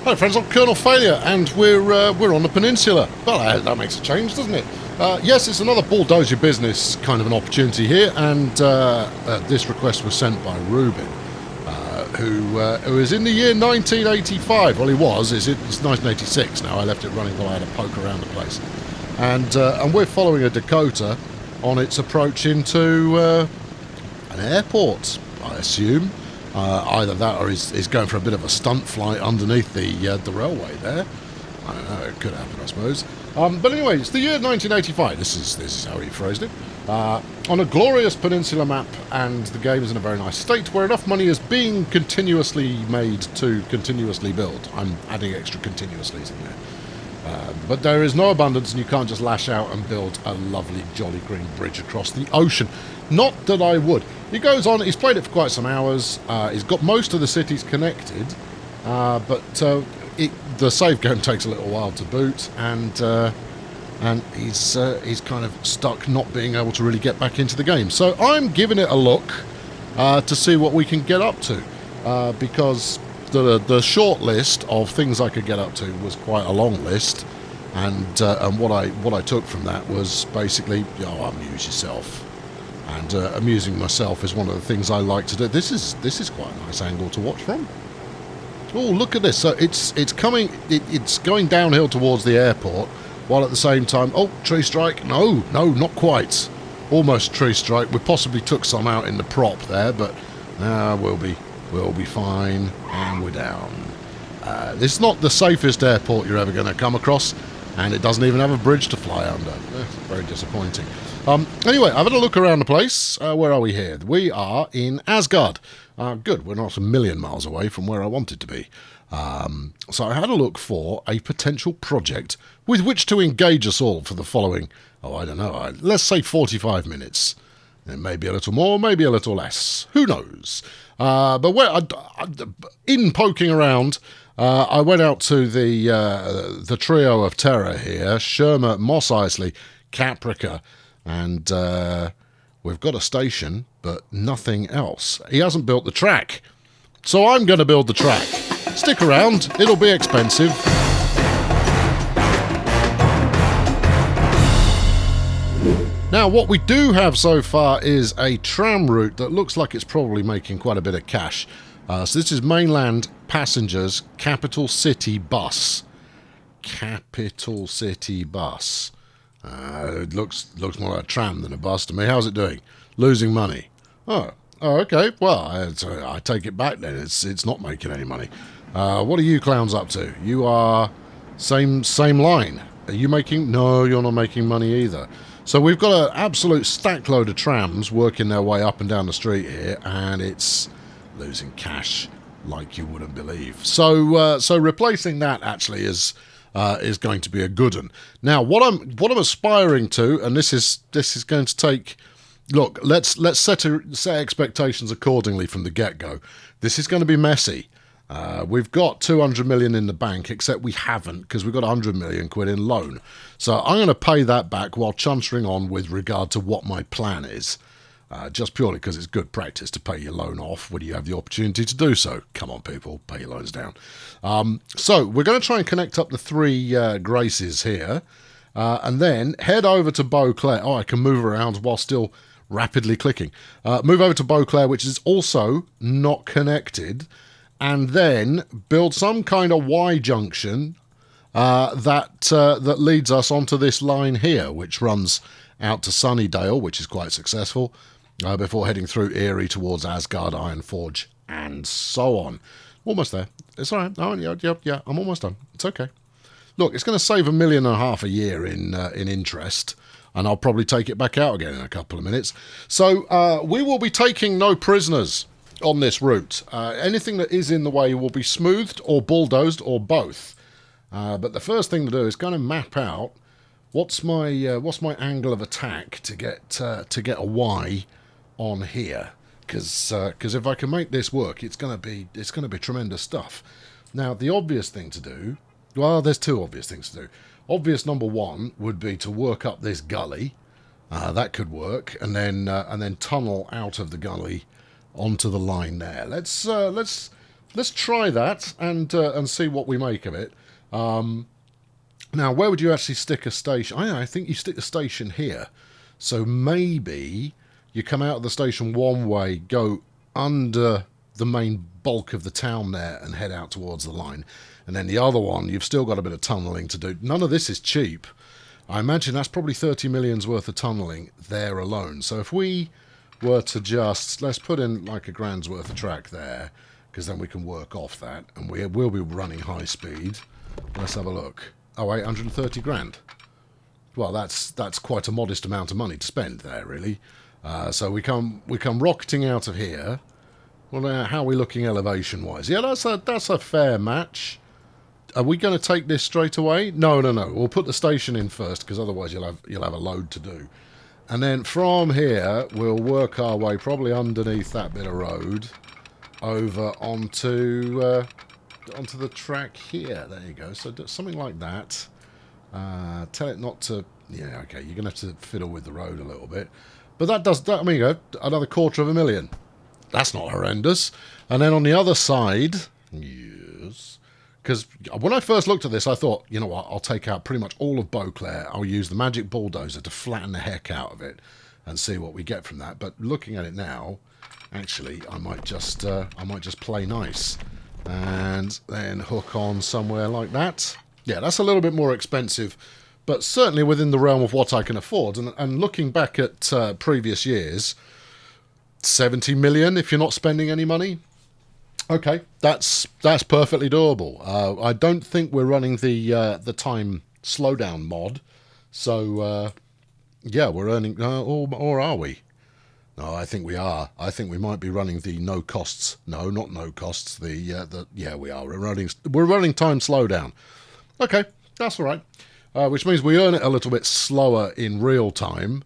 Hi friends, I'm Colonel Failure, and we're on the Peninsula. Well, that makes a change, doesn't it? Yes, it's another bulldoze your business kind of an opportunity here, and this request was sent by Ruben, who is in the year 1985. Well, he was. It's 1986 now. I left it running while I had a poke around the place, and we're following a Dakota on its approach into an airport, I assume. Either that or he's going for a bit of a stunt flight underneath the railway there. I don't know, it could happen, I suppose. But anyway, it's the year 1985. This is how he phrased it. On a glorious peninsula map, and the game is in a very nice state where enough money is being continuously made to continuously build. I'm adding extra continuously's in there. But there is no abundance, and you can't just lash out and build a lovely jolly green bridge across the ocean. Not that I would. He goes on, he's played it for quite some hours, he's got most of the cities connected, but the save game takes a little while to boot, and he's kind of stuck not being able to really get back into the game. So I'm giving it a look to see what we can get up to, because the short list of things I could get up to was quite a long list, and what I took from that was basically, amuse yourself. And amusing myself is one of the things I like to do. This is quite a nice angle to watch from. Oh, look at this! So it's coming. It's going downhill towards the airport, while at the same time, tree strike. No, not quite. Almost tree strike. We possibly took some out in the prop there, but we'll be fine. And we're down. It's not the safest airport you're ever going to come across, and it doesn't even have a bridge to fly under. Very disappointing. Anyway, I've had a look around the place. Where are we here? We are in Asgard. Good, we're not a million miles away from where I wanted to be. So I had a look for a potential project with which to engage us all for the following, I don't know, let's say 45 minutes. Maybe a little more, maybe a little less. Who knows? But in poking around, I went out to the trio of terror here, Shermer, Eisley, Caprica, and we've got a station, but nothing else. He hasn't built the track, so I'm going to build the track. Stick around, it'll be expensive. Now, what we do have so far is a tram route that looks like it's probably making quite a bit of cash. So this is mainland passengers, capital city bus. Capital city bus. It looks more like a tram than a bus to me. How's it doing? Losing money. Oh, okay. Well, I take it back then. It's not making any money. What are you clowns up to? You are same line. Are you making? No, you're not making money either. So we've got an absolute stack load of trams working their way up and down the street here, and it's losing cash like you wouldn't believe. So replacing that actually is going to be a good one. Now, what I'm aspiring to, and this is going to take. Look, let's set expectations accordingly from the get-go. This is going to be messy. We've got 200 million in the bank, except we haven't, because we've got 100 million quid in loan. So I'm going to pay that back while chuntering on with regard to what my plan is. Just purely because it's good practice to pay your loan off when you have the opportunity to do so. Come on, people, pay your loans down. So we're going to try and connect up the three Graces here, and then head over to Beauclair. Oh, I can move around while still rapidly clicking. Move over to Beauclair, which is also not connected, and then build some kind of Y junction that leads us onto this line here, which runs out to Sunnydale, which is quite successful, before heading through Erie towards Asgard, Ironforge, and so on. Almost there. It's all right. Oh, yeah, I'm almost done. It's okay. Look, it's going to save $1.5 million a year in interest, and I'll probably take it back out again in a couple of minutes. So we will be taking no prisoners on this route. Anything that is in the way will be smoothed or bulldozed or both. But the first thing to do is kind of map out what's my angle of attack to get a Y on here, because if I can make this work, it's gonna be tremendous stuff. Now, the obvious thing to do, well, there's two obvious things to do. Obvious number one would be to work up this gully. That could work, and then tunnel out of the gully onto the line there. Let's let's try that and see what we make of it. Now, where would you actually stick a station? I think you stick the station here. So maybe you come out of the station one way, go under the main bulk of the town there and head out towards the line. And then the other one, you've still got a bit of tunnelling to do. None of this is cheap. I imagine that's probably 30 million's worth of tunnelling there alone. So if we were to just, let's put in like a grand's worth of track there, because then we can work off that. And we will be running high speed. Let's have a look. Oh, 830 grand. Well, that's quite a modest amount of money to spend there, really. So we come rocketing out of here. Well, how are we looking elevation-wise? Yeah, that's a fair match. Are we going to take this straight away? No. We'll put the station in first, because otherwise you'll have a load to do. And then from here, we'll work our way probably underneath that bit of road over onto the track here. There you go. So something like that. Tell it not to... Yeah, okay, you're going to have to fiddle with the road a little bit. But I mean, you go, another 250,000. That's not horrendous. And then on the other side... Yes... Because when I first looked at this, I thought, you know what, I'll take out pretty much all of Beauclair. I'll use the magic bulldozer to flatten the heck out of it and see what we get from that. But looking at it now, actually, I might just play nice and then hook on somewhere like that. Yeah, that's a little bit more expensive, but certainly within the realm of what I can afford. And looking back at previous years, 70 million if you're not spending any money. Okay, that's perfectly doable. I don't think we're running the time slowdown mod, so yeah, we're earning. Or are we? No, I think we are. I think we might be running the no costs. No, not no costs. Yeah, we are. We're running time slowdown. Okay, that's all right. Which means we earn it a little bit slower in real time,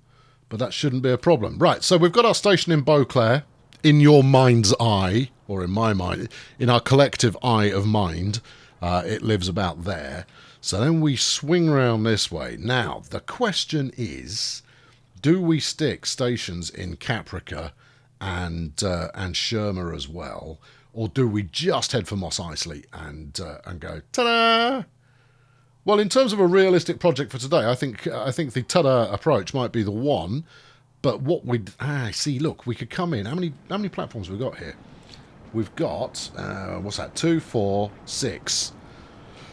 but that shouldn't be a problem. Right. So we've got our station in Beauclair. In your mind's eye, or in my mind, in our collective eye of mind, it lives about there. So then we swing round this way. Now, the question is, do we stick stations in Caprica and Shermer as well, or do we just head for Mos Eisley and go, ta-da? Well, in terms of a realistic project for today, I think the ta-da approach might be the one. But what we'd... see, look, we could come in... How many platforms have we got here? We've got... what's that? 2, 4, 6.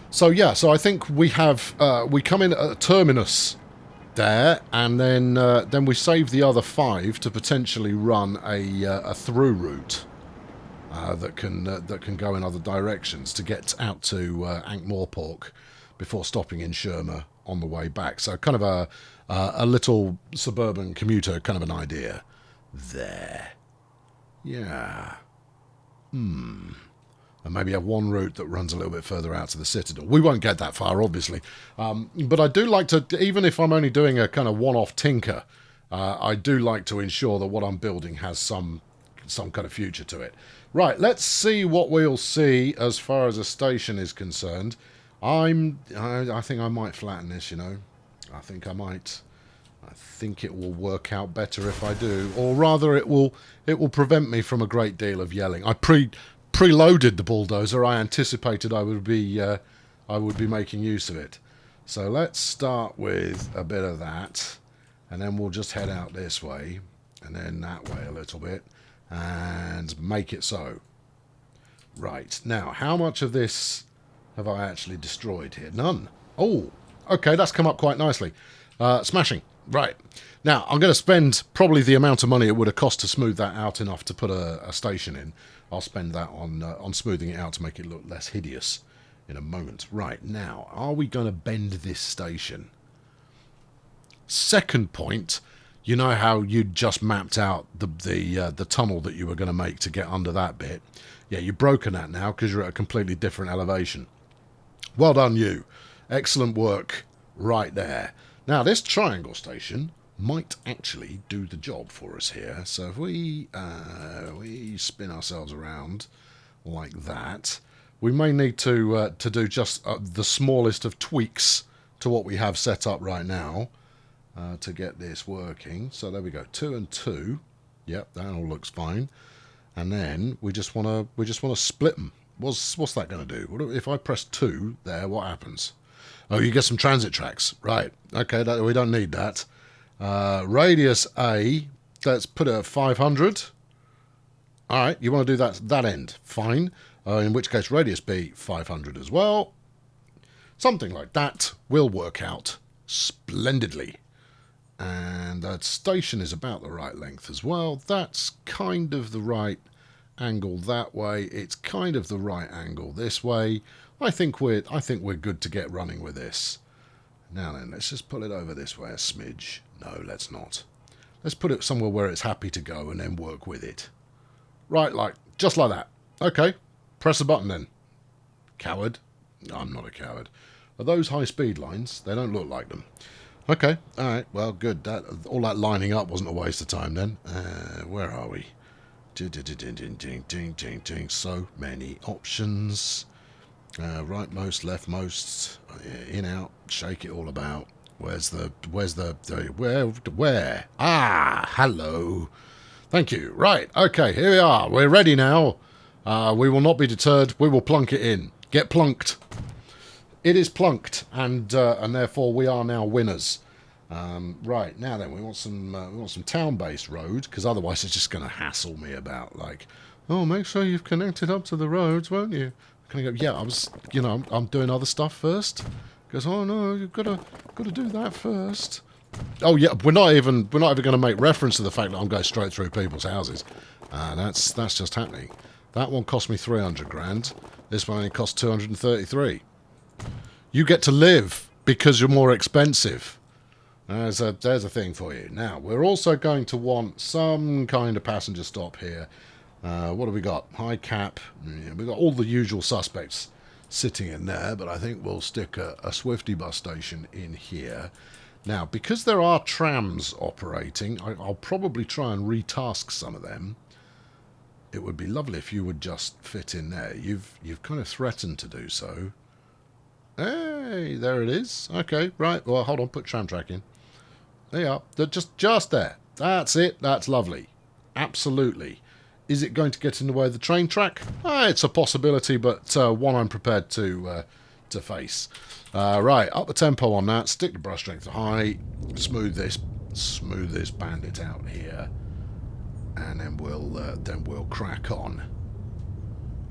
So, yeah, so I think we have... we come in at a terminus there, and then we save the other 5 to potentially run a through route that can go in other directions to get out to Ankh-Morpork before stopping in Shermer on the way back. So kind of a little suburban commuter kind of an idea there. Yeah. And maybe have one route that runs a little bit further out to the Citadel. We won't get that far, obviously. But I do like to, even if I'm only doing a kind of one-off tinker, I do like to ensure that what I'm building has some kind of future to it. Right, let's see what we'll see as far as a station is concerned. I think I might flatten this, you know. I think I might. I think it will work out better if I do, or rather, it will prevent me from a great deal of yelling. I preloaded the bulldozer. I anticipated I would be making use of it. So let's start with a bit of that, and then we'll just head out this way, and then that way a little bit, and make it so. Right now, how much of this have I actually destroyed here? None. Oh, okay, that's come up quite nicely. Smashing. Right. Now, I'm going to spend probably the amount of money it would have cost to smooth that out enough to put a station in. I'll spend that on smoothing it out to make it look less hideous in a moment. Right, now, are we going to bend this station? Second point, you know how you just mapped out the tunnel that you were going to make to get under that bit? Yeah, you've broken that now because you're at a completely different elevation. Well done, you. Excellent work right there. Now, this triangle station might actually do the job for us here. So if we spin ourselves around like that, we may need to do just the smallest of tweaks to what we have set up right now to get this working. So there we go, 2 and 2. Yep, that all looks fine. And then we just want to split them What's that going to do? If I press 2 there, what happens? Oh, you get some transit tracks. Right. Okay, we don't need that. Radius A, let's put it at 500. All right, you want to do that end. Fine. In which case, radius B, 500 as well. Something like that will work out splendidly. And that station is about the right length as well. That's kind of the right angle that way. It's kind of the right angle this way. I think we're good to get running with this. Now then, let's just pull it over this way a smidge. No, let's not. Let's put it somewhere where it's happy to go and then work with it. Right, just like that. Okay, press the button then. Coward. I'm not a coward. Are those high-speed lines? They don't look like them. Okay, all right, well, good. All that lining up wasn't a waste of time then. Where are we? So many options. Rightmost, leftmost, in, out, shake it all about. Where? Ah, hello. Thank you. Right, okay, here we are. We're ready now. We will not be deterred. We will plunk it in. Get plunked. It is plunked, and therefore we are now winners. Right, now then, we want some town-based road, because otherwise it's just going to hassle me about, oh, make sure you've connected up to the roads, won't you? Can I go, yeah, I'm doing other stuff first. Goes, oh no, you've got to do that first. Oh yeah, we're not even going to make reference to the fact that I'm going straight through people's houses. That's just happening. That one cost me 300 grand. This one only cost 233. You get to live because you're more expensive. There's a thing for you. Now, we're also going to want some kind of passenger stop here. What have we got? High cap. Yeah, we've got all the usual suspects sitting in there, but I think we'll stick a Swifty bus station in here. Now, because there are trams operating, I'll probably try and retask some of them. It would be lovely if you would just fit in there. You've kind of threatened to do so. Hey, there it is. Okay, right. Well, hold on. Put tram track in. There you are. They're just there. That's it. That's lovely. Absolutely. Is it going to get in the way of the train track? It's a possibility, but one I'm prepared to face. Right, up the tempo on that. Stick the brush strength to high. Smooth this bandit out here, and then we'll crack on.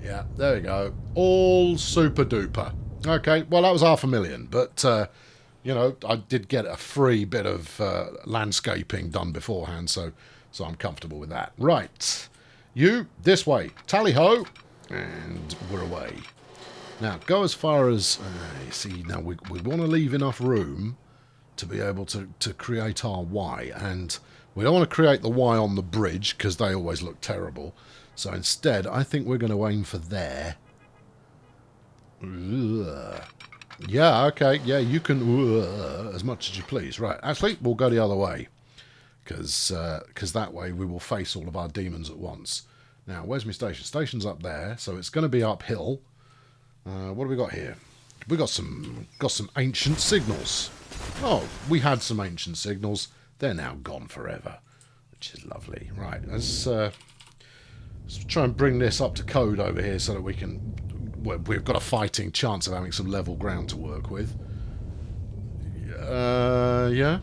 Yeah, there we go. All super duper. Okay, well that was 500,000, but I did get a free bit of landscaping done beforehand, so I'm comfortable with that. Right. You, this way. Tally-ho. And we're away. Now, go as far as... see, now we want to leave enough room to be able to create our Y. And we don't want to create the Y on the bridge, because they always look terrible. So instead, I think we're going to aim for there. Yeah, okay. Yeah, you can... as much as you please. Right, actually, we'll go the other way. Because that way we will face all of our demons at once. Now, where's my station? Station's up there, so it's going to be uphill. What have we got here? We got some ancient signals. Oh, we had some ancient signals. They're now gone forever, which is lovely. Right, let's try and bring this up to code over here so that we can... we've got a fighting chance of having some level ground to work with. Yeah.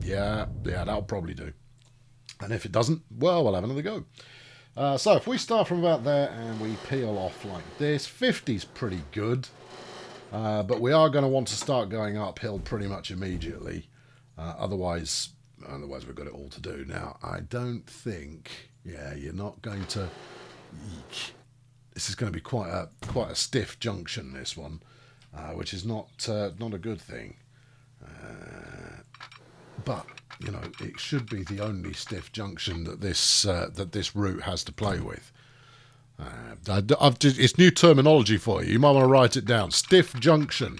Yeah, that'll probably do. And if it doesn't, well, we'll have another go. So if we start from about there and we peel off like this, 50's pretty good. But we are going to want to start going uphill pretty much immediately. Otherwise we've got it all to do. Now, I don't think... Yeah, you're not going to... Eek. This is going to be quite a stiff junction, this one. Which is not a good thing. But it should be the only stiff junction that this route has to play with. It's new terminology for you. You might want to write it down. Stiff junction.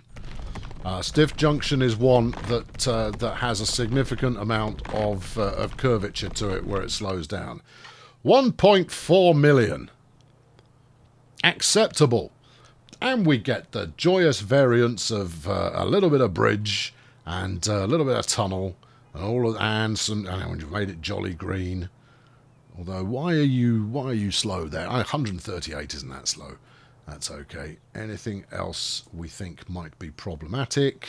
Stiff junction is one that has a significant amount of curvature to it where it slows down. 1.4 million. Acceptable. And we get the joyous variance of a little bit of bridge and a little bit of tunnel and we've made it jolly green. Although, why are you slow there? 138 isn't that slow. That's okay. Anything else we think might be problematic?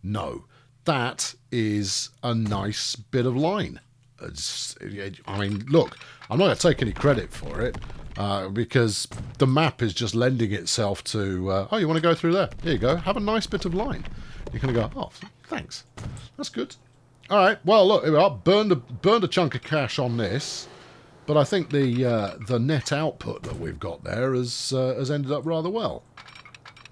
No. That is a nice bit of line. I mean, look, I'm not going to take any credit for it because the map is just lending itself to, oh, you want to go through there? Here you go. Have a nice bit of line. You're going to go, oh, thanks. That's good. All right. Well, look, here we are. Burned a chunk of cash on this. But I think the net output that we've got there has ended up rather well.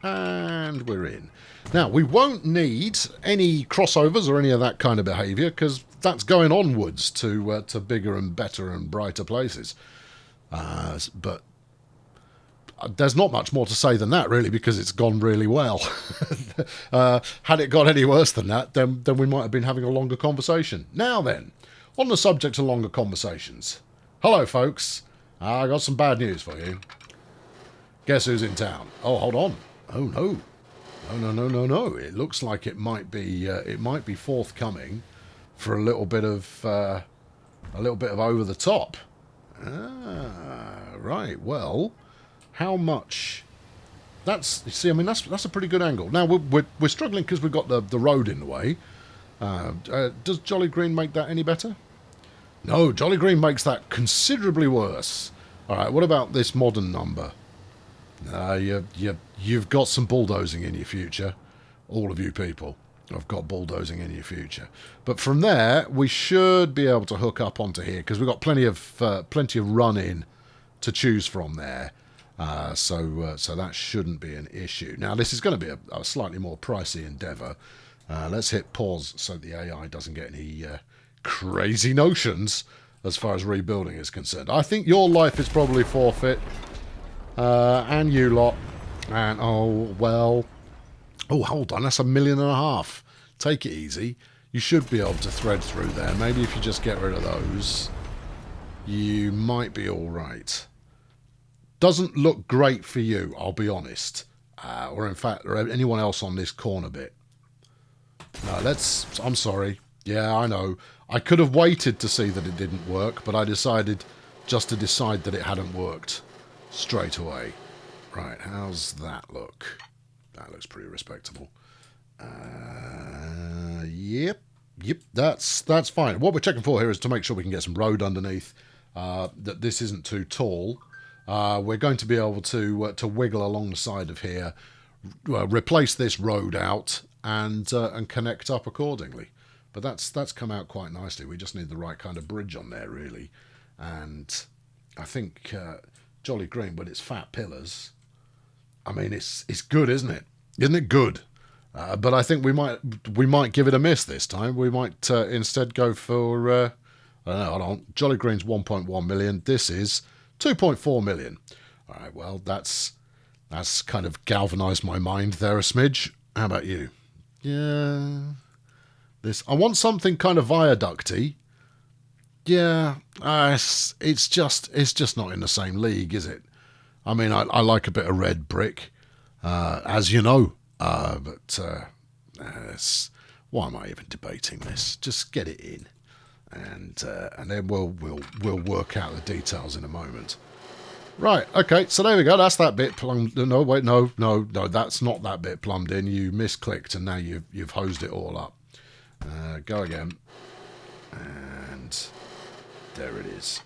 And we're in. Now, we won't need any crossovers or any of that kind of behaviour, because that's going onwards to bigger and better and brighter places. But there's not much more to say than that, really, because it's gone really well. Had it got any worse than that, then we might have been having a longer conversation. Now then, on the subject of longer conversations... Hello, folks. I got some bad news for you. Guess who's in town? Oh, hold on. Oh, no. No. It looks like it might be forthcoming for a little bit of over the top. Right. Well, how much? I mean, that's a pretty good angle. Now we're struggling because we've got the road in the way. Does Jolly Green make that any better? No, Jolly Green makes that considerably worse. All right, what about this modern number? You've got some bulldozing in your future. All of you people have got bulldozing in your future. But from there, we should be able to hook up onto here because we've got plenty of run-in to choose from there. So that shouldn't be an issue. Now, this is going to be a slightly more pricey endeavour. Let's hit pause so the AI doesn't get any... crazy notions as far as rebuilding is concerned. I think your life is probably forfeit. And you lot. And, oh, well... Oh, hold on, that's $1.5 million. Take it easy. You should be able to thread through there. Maybe if you just get rid of those, you might be alright. Doesn't look great for you, I'll be honest. Or in fact, or anyone else on this corner bit. No, I'm sorry. Yeah, I know. I could have waited to see that it didn't work, but I decided just to decide that it hadn't worked straight away. Right, how's that look? That looks pretty respectable. Yep, that's fine. What we're checking for here is to make sure we can get some road underneath, that this isn't too tall. We're going to be able to wiggle along the side of here, replace this road out, and connect up accordingly. But that's come out quite nicely. We just need the right kind of bridge on there, really. And I think Jolly Green, with its fat pillars, I mean, it's good, isn't it? Isn't it good? But I think we might give it a miss this time. We might instead go for, I don't know, hold on. Jolly Green's 1.1 million. This is 2.4 million. All right, well, that's kind of galvanised my mind there a smidge. How about you? Yeah... I want something kind of viaducty. Yeah, it's just not in the same league, is it? I mean, I like a bit of red brick, as you know. But why am I even debating this? Just get it in, and then we'll work out the details in a moment. Right, okay, so there we go. That's that bit plumbed. No, wait, no, that's not that bit plumbed in. You misclicked, and now you've hosed it all up. Go again. And there it is.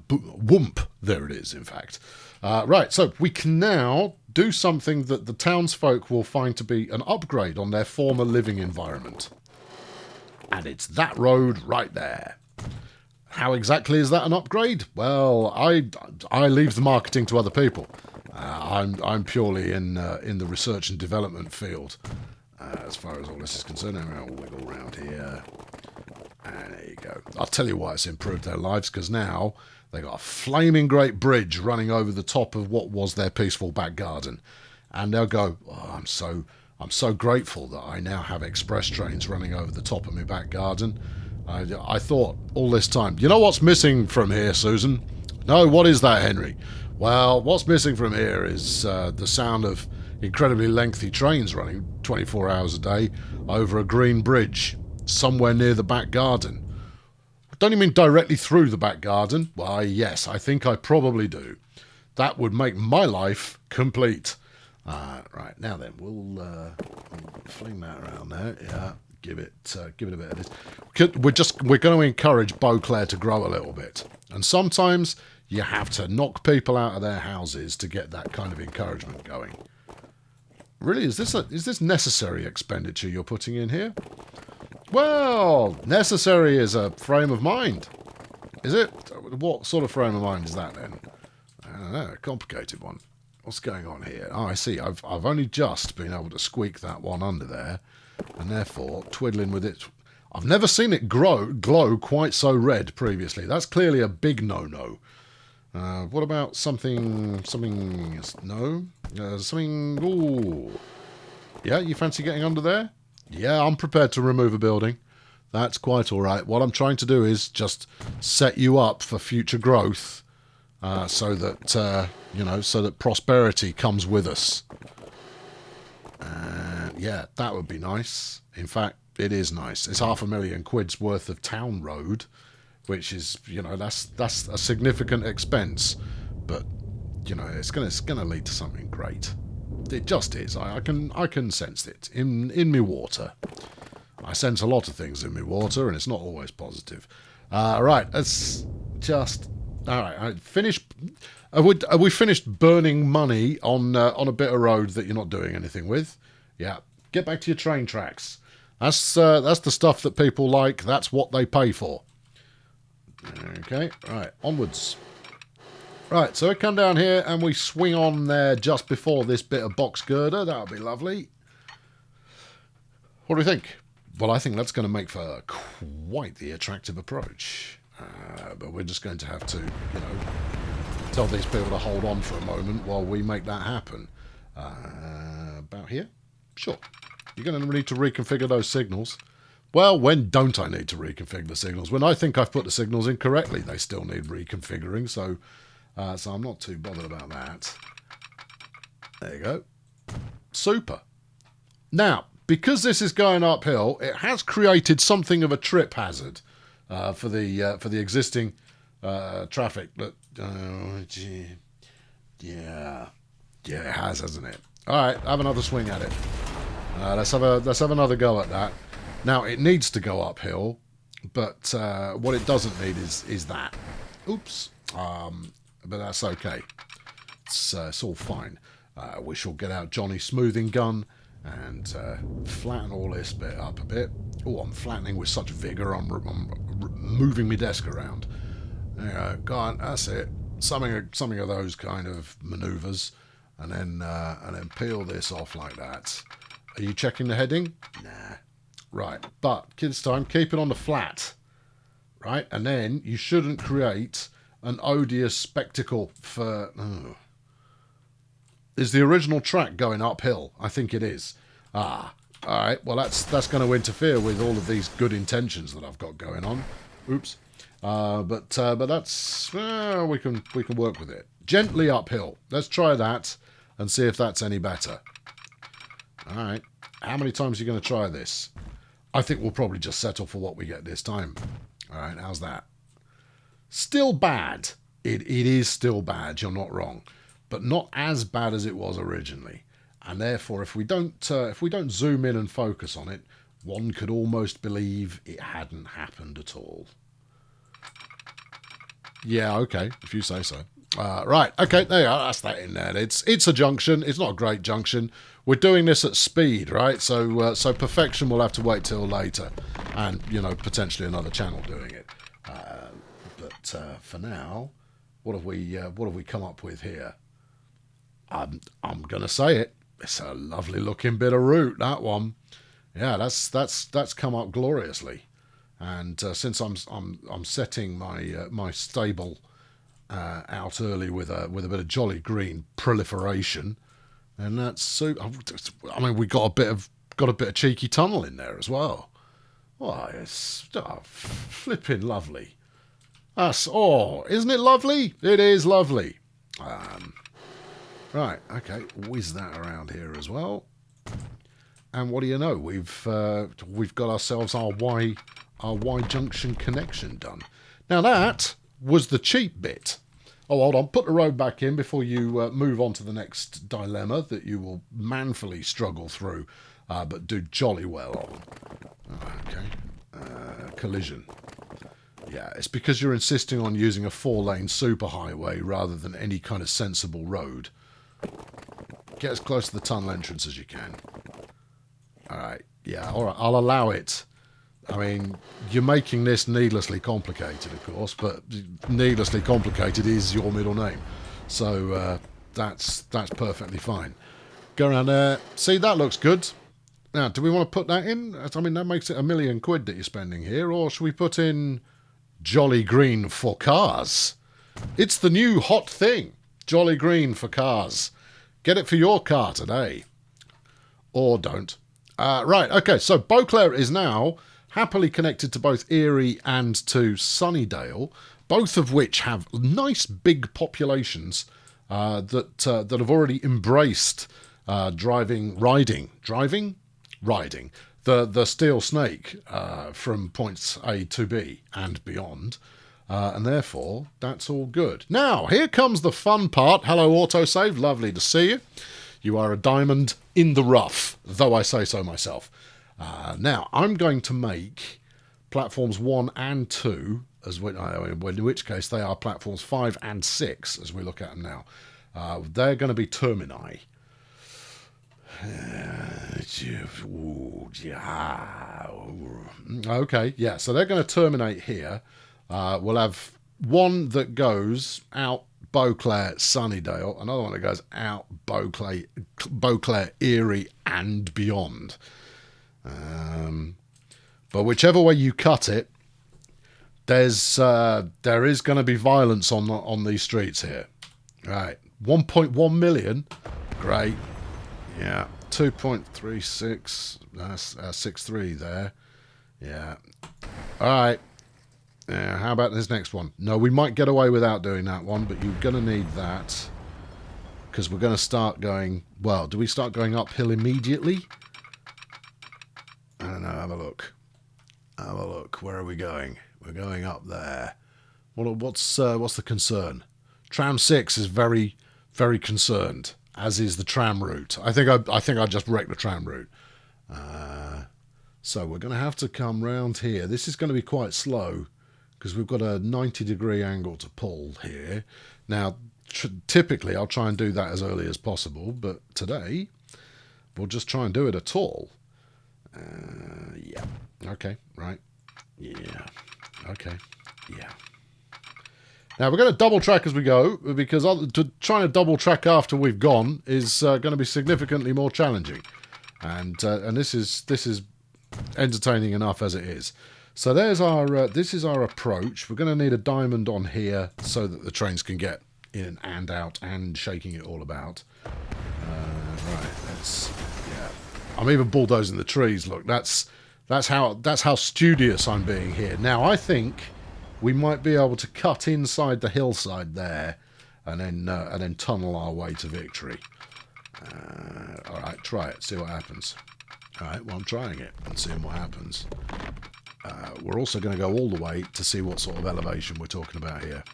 Whoomp. There it is, in fact. Right, so we can now do something that the townsfolk will find to be an upgrade on their former living environment. And it's that road right there. How exactly is that an upgrade? Well, I leave the marketing to other people. I'm purely in the research and development field. As far as all this is concerned, I'll wiggle around here. And there you go. I'll tell you why it's improved their lives, because now they got a flaming great bridge running over the top of what was their peaceful back garden. And they'll go, oh, I'm so grateful that I now have express trains running over the top of my back garden. I thought all this time, you know what's missing from here, Susan? No, what is that, Henry? Well, what's missing from here is the sound of incredibly lengthy trains running 24 hours a day over a green bridge somewhere near the back garden. Don't you mean directly through the back garden? Why, yes, I think I probably do. That would make my life complete. Right, now then, we'll fling that around there. Yeah, give it a bit of this. We're going to encourage Beauclair to grow a little bit. And sometimes you have to knock people out of their houses to get that kind of encouragement going. Really, is this necessary expenditure you're putting in here? Well, necessary is a frame of mind. Is it? What sort of frame of mind is that then? I don't know, a complicated one. What's going on here? Oh, I see. I've only just been able to squeak that one under there, and therefore twiddling with it. I've never seen it glow quite so red previously. That's clearly a big no-no. What about something? No, something. Ooh, yeah. You fancy getting under there? Yeah, I'm prepared to remove a building. That's quite all right. What I'm trying to do is just set you up for future growth, so that so that prosperity comes with us. Yeah, that would be nice. In fact, it is nice. It's £500,000 worth of town road, which is, that's a significant expense, but it's gonna lead to something great. It just is. I can sense it in me water. I sense a lot of things in me water, and it's not always positive. Right, let's just. All right, Have we finished burning money on a bit of road that you're not doing anything with? Yeah, get back to your train tracks. That's the stuff that people like. That's what they pay for. Okay, right, onwards. Right, so we come down here and we swing on there just before this bit of box girder. That would be lovely. What do you think? Well, I think that's going to make for quite the attractive approach. But we're just going to have to, tell these people to hold on for a moment while we make that happen. About here? Sure. You're going to need to reconfigure those signals. Well, when don't I need to reconfigure the signals? When I think I've put the signals in correctly, they still need reconfiguring, so I'm not too bothered about that. There you go. Super. Now, because this is going uphill, it has created something of a trip hazard for the existing traffic. But yeah, it has, hasn't it? All right, have another swing at it. Let's have another go at that. Now, it needs to go uphill, but what it doesn't need is that. Oops. But that's okay. It's all fine. We shall get out Johnny's smoothing gun and flatten all this bit up a bit. Oh, I'm flattening with such vigour. I'm moving my desk around. There you go. Go on, that's it. Something of those kind of manoeuvres, and then peel this off like that. Are you checking the heading? Nah. Right, but this time keep it on the flat. Right, and then you shouldn't create an odious spectacle for... Oh. Is the original track going uphill? I think it is. Ah, all right. Well, that's going to interfere with all of these good intentions that I've got going on. Oops. But that's we can work with it. Gently uphill. Let's try that and see if that's any better. All right. How many times are you going to try this? I think we'll probably just settle for what we get this time. All right. How's that? Still bad. It is still bad. You're not wrong. But not as bad as it was originally, and therefore, if we don't zoom in and focus on it, one could almost believe it hadn't happened at all. Yeah, okay, if you say so. Right, okay, there you are. That's that in there. It's a junction. It's not a great junction. We're doing this at speed, right? So perfection will have to wait till later, and potentially another channel doing it. But for now, what have we come up with here? I'm gonna say it. It's a lovely looking bit of route, that one. Yeah, that's come up gloriously. And since I'm setting my stable out early with a bit of jolly green proliferation, and that's so. I mean, we got a bit of cheeky tunnel in there as well. Why, it's flipping lovely. Isn't it lovely? It is lovely. Right, okay, whiz that around here as well. And what do you know? We've got ourselves our our Y-junction connection done. Now that was the cheap bit. Oh, hold on. Put the road back in before you move on to the next dilemma that you will manfully struggle through, but do jolly well on. Okay. Collision. Yeah, it's because you're insisting on using a 4-lane superhighway rather than any kind of sensible road. Get as close to the tunnel entrance as you can. Alright, yeah, alright, I'll allow it. I mean, you're making this needlessly complicated, of course, but needlessly complicated is your middle name. So, that's perfectly fine. Go around there. See, that looks good. Now, do we want to put that in? I mean, that makes it £1 million that you're spending here, or should we put in Jolly Green for cars? It's the new hot thing. Jolly Green for cars. Get it for your car today. Or don't. Right, okay, so Beauclair is now happily connected to both Erie and to Sunnydale, both of which have nice big populations that have already embraced riding the steel snake from points A to B and beyond. And therefore, that's all good. Now, here comes the fun part. Hello, autosave. Lovely to see you. You are a diamond in the rough, though I say so myself. Now, I'm going to make platforms 1 and 2, in which case they are platforms 5 and 6, as we look at them now. They're going to be termini. Okay, yeah, so they're going to terminate here. We'll have one that goes out Beauclair, Sunnydale, another one that goes out Beauclair, Erie, and beyond. But whichever way you cut it, there is going to be violence on these streets here. Right, 1.1 million, great. Yeah, 2.36, that's 6.3 there. Yeah, all right. How about this next one? No, we might get away without doing that one, but you're going to need that. Because we're going to start going... Well, do we start going uphill immediately? I don't know, have a look. Have a look. Where are we going? We're going up there. What's the concern? Tram 6 is very, very concerned, as is the tram route. I think I just wrecked the tram route. So we're going to have to come round here. This is going to be quite slow, because we've got a 90-degree angle to pull here. Now, typically, I'll try and do that as early as possible, but today, we'll just try and do it at all. Yeah. Okay, right. Yeah. Okay. Yeah. Now, we're going to double track as we go, because trying to double track after we've gone is going to be significantly more challenging. And this is entertaining enough as it is. So there's our, this is our approach. We're going to need a diamond on here so that the trains can get in and out and shaking it all about. Right, yeah. I'm even bulldozing the trees. Look, that's how studious I'm being here. Now I think we might be able to cut inside the hillside there, and then tunnel our way to victory. All right, try it. See what happens. All right, well I'm trying it and seeing what happens. We're also going to go all the way to see what sort of elevation we're talking about here.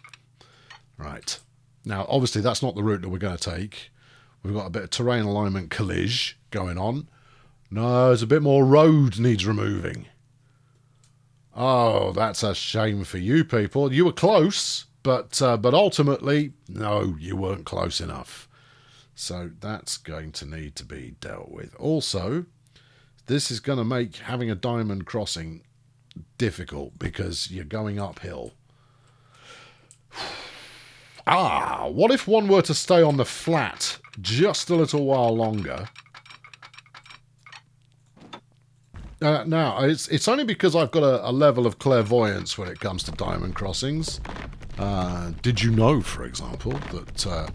Right. Now, obviously, that's not the route that we're going to take. We've got a bit of terrain alignment collage going on. No, there's a bit more road needs removing. Oh, that's a shame for you people. You were close, but ultimately, no, you weren't close enough. So that's going to need to be dealt with. Also, this is going to make having a diamond crossing difficult because you're going uphill. What if one were to stay on the flat just a little while longer? Now, it's only because I've got a level of clairvoyance when it comes to diamond crossings. Did you know, for example, that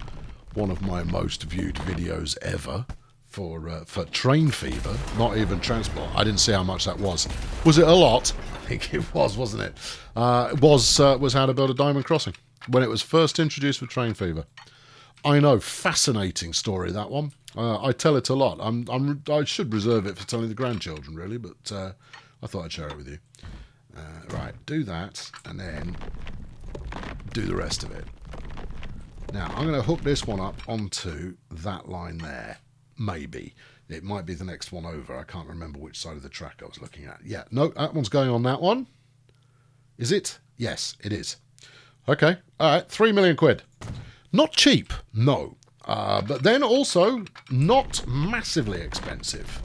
one of my most viewed videos ever for Train Fever, not even Transport, I didn't see how much that was. Was it a lot? I think it was, wasn't it? Was how to build a diamond crossing when it was first introduced with Train Fever. I know, fascinating story, that one. I tell it a lot. I should reserve it for telling the grandchildren, really, but I thought I'd share it with you. Right, do that, and then do the rest of it. Now, I'm going to hook this one up onto that line there. Maybe. It might be the next one over. I can't remember which side of the track I was looking at. Yeah, no, that one's going on that one. Is it? Yes, it is. Okay, all right, 3 million quid. Not cheap, no. But then also not massively expensive.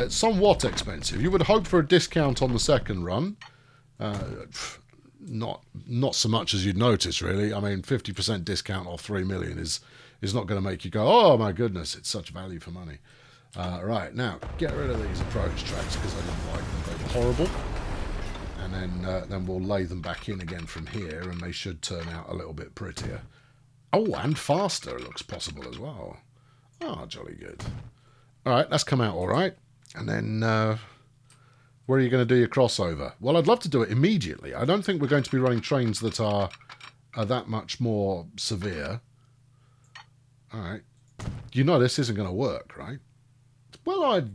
Somewhat expensive. You would hope for a discount on the second run. Not so much as you'd notice, really. I mean, 50% discount off 3 million is not going to make you go, oh my goodness, it's such value for money. Right, now, get rid of these approach tracks because I didn't like them. They were horrible. And then we'll lay them back in again from here, and they should turn out a little bit prettier. Oh, and faster looks possible as well. Oh, jolly good. All right, that's come out all right. And then where are you going to do your crossover? Well, I'd love to do it immediately. I don't think we're going to be running trains that are that much more severe. All right. You know this isn't going to work, right? Well,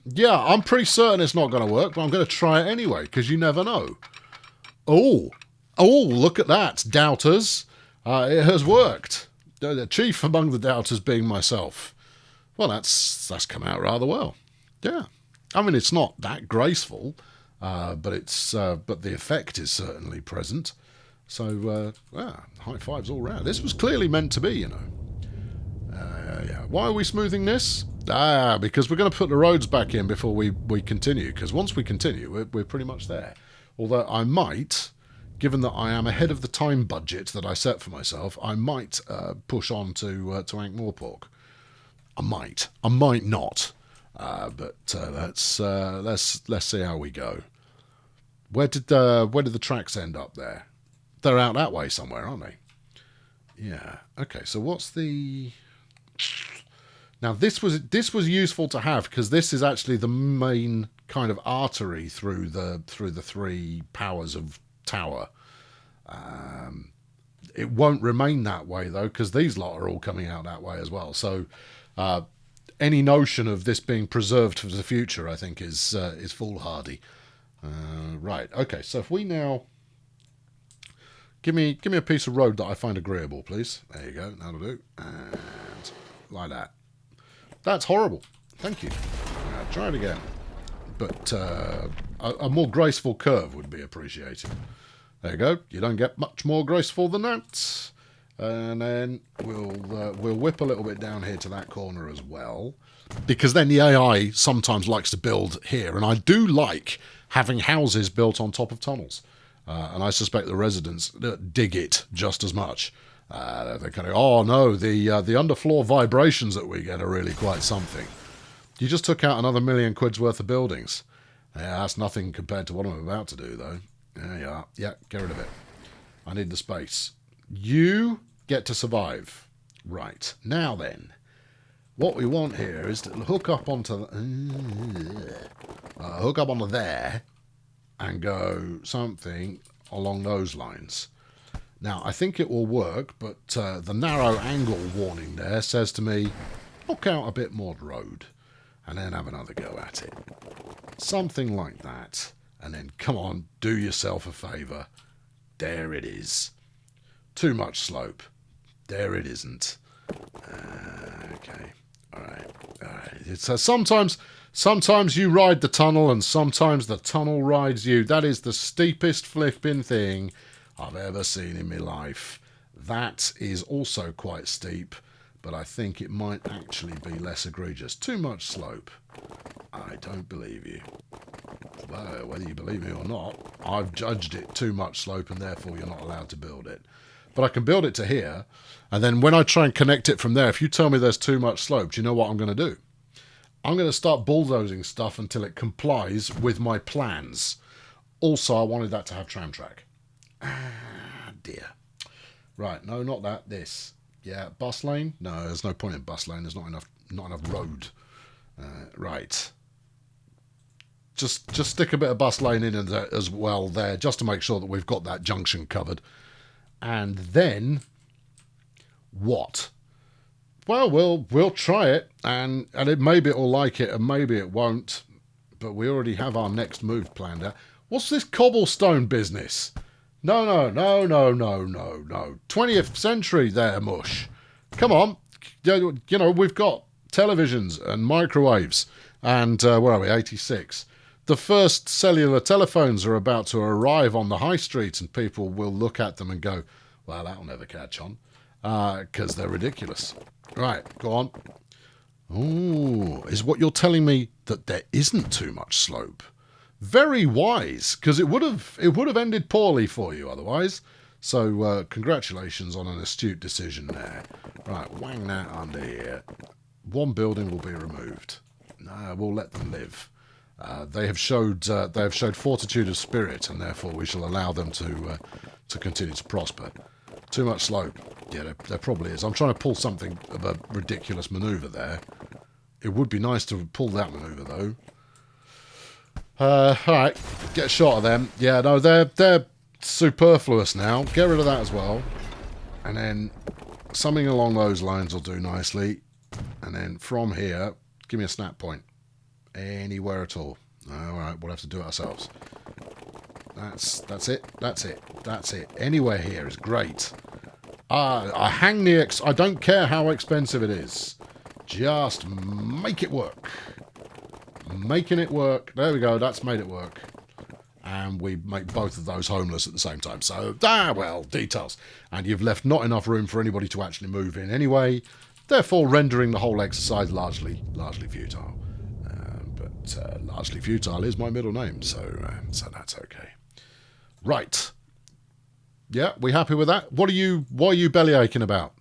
yeah, I'm pretty certain it's not going to work, but I'm going to try it anyway, because you never know. Oh, look at that, doubters. It has worked. The chief among the doubters being myself. Well, that's come out rather well. Yeah. I mean, it's not that graceful, but the effect is certainly present. So, high fives all round. This was clearly meant to be, you know. Yeah. Why are we smoothing this? Because we're going to put the roads back in before we continue. Because once we continue, we're pretty much there. Although I might, given that I am ahead of the time budget that I set for myself, I might push on to Ankh-Morpork. I might not. But let's see how we go. Where did the tracks end up there? They're out that way somewhere, aren't they? Yeah. Okay. So what's the? Now this was useful to have because this is actually the main kind of artery through the three powers of tower. It won't remain that way though because these lot are all coming out that way as well. So any notion of this being preserved for the future, I think, is foolhardy. Right. Okay. So if we now. Give me a piece of road that I find agreeable, please. There you go. That'll do. And like that. That's horrible. Thank you. Try it again. But a more graceful curve would be appreciated. There you go. You don't get much more graceful than that. And then we'll whip a little bit down here to that corner as well. Because then the AI sometimes likes to build here. And I do like having houses built on top of tunnels. And I suspect the residents dig it just as much. They're kind of, oh no, the underfloor vibrations that we get are really quite something. You just took out another £1 million worth of buildings. Yeah, that's nothing compared to what I'm about to do, though. There you are. Yeah, get rid of it. I need the space. You get to survive. Right. Now then, what we want here is to hook up onto there. And go something along those lines. Now, I think it will work, but the narrow angle warning there says to me, knock out a bit more road, and then have another go at it. Something like that. And then, come on, do yourself a favour. There it is. Too much slope. There it isn't. Okay. All right. So sometimes you ride the tunnel and sometimes the tunnel rides you. That is the steepest flipping thing I've ever seen in my life. That is also quite steep, but I think it might actually be less egregious. Too much slope. I don't believe you. Well, whether you believe me or not, I've judged it too much slope and therefore you're not allowed to build it. But I can build it to here, and then when I try and connect it from there, if you tell me there's too much slope, do you know what I'm going to do? I'm going to start bulldozing stuff until it complies with my plans. Also, I wanted that to have tram track. Dear. Right, no, not that. This. Yeah, bus lane? No, there's no point in bus lane. There's not enough road. Right. Just stick a bit of bus lane in as well there, just to make sure that we've got that junction covered. And then, what? Well, we'll try it, and maybe it'll like it, and maybe it won't. But we already have our next move planned out. What's this cobblestone business? No, no, no, no, no, no, no. 20th century there, mush. Come on. You know, we've got televisions and microwaves, and where are we? 86. The first cellular telephones are about to arrive on the high street, and people will look at them and go, well, that'll never catch on, because they're ridiculous. Right, go on. Oh, is what you're telling me that there isn't too much slope? Very wise, because it would have ended poorly for you otherwise. So congratulations on an astute decision there. Right, wang that under here. One building will be removed. No, we'll let them live. They have showed fortitude of spirit, and therefore we shall allow them to continue to prosper. Too much slope. Yeah, there probably is. I'm trying to pull something of a ridiculous manoeuvre there. It would be nice to pull that manoeuvre, though. Alright, get a shot of them. Yeah, no, they're superfluous now. Get rid of that as well. And then something along those lines will do nicely. And then from here, give me a snap point. Anywhere at all. Alright, we'll have to do it ourselves. That's it. Anywhere here is great. I don't care how expensive it is. Just make it work. Making it work. There we go. That's made it work. And we make both of those homeless at the same time. So, well, details. And you've left not enough room for anybody to actually move in anyway, therefore rendering the whole exercise largely futile. But largely futile is my middle name, so that's okay. Right. Yeah, we happy with that? What are you belly aching about?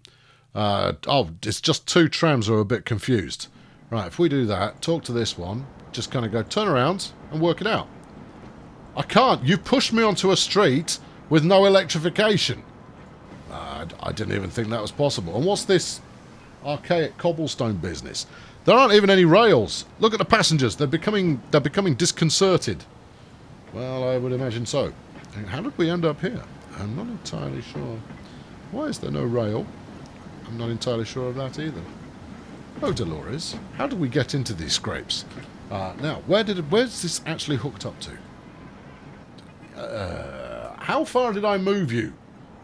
It's just two trams who are a bit confused. Right, if we do that, talk to this one, just kind of go turn around and work it out. I can't. You pushed me onto a street with no electrification. I didn't even think that was possible. And what's this archaic cobblestone business? There aren't even any rails. Look at the passengers. They're becoming disconcerted. Well, I would imagine so. And how did we end up here? I'm not entirely sure. Why is there no rail? I'm not entirely sure of that either. Oh, Dolores, how did we get into these scrapes? Now, where's this actually hooked up to? How far did I move you?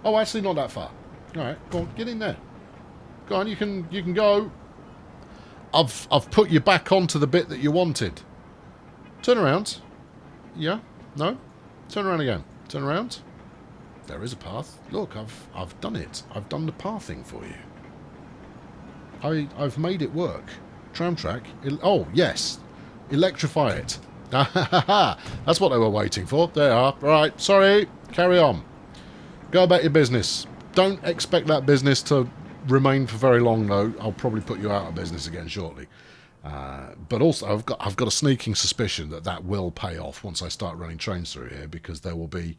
Oh, actually, not that far. All right, go on, get in there. Go on, you can go. I've put you back onto the bit that you wanted. Turn around. Yeah. No. Turn around again. Turn around. There is a path. Look, I've done it. I've done the pathing for you. I've made it work. Tram track. Oh, yes. Electrify it. That's what they were waiting for. There you are. Right. Sorry. Carry on. Go about your business. Don't expect that business to remain for very long, though. I'll probably put you out of business again shortly. But also, I've got a sneaking suspicion that will pay off once I start running trains through here, because there will be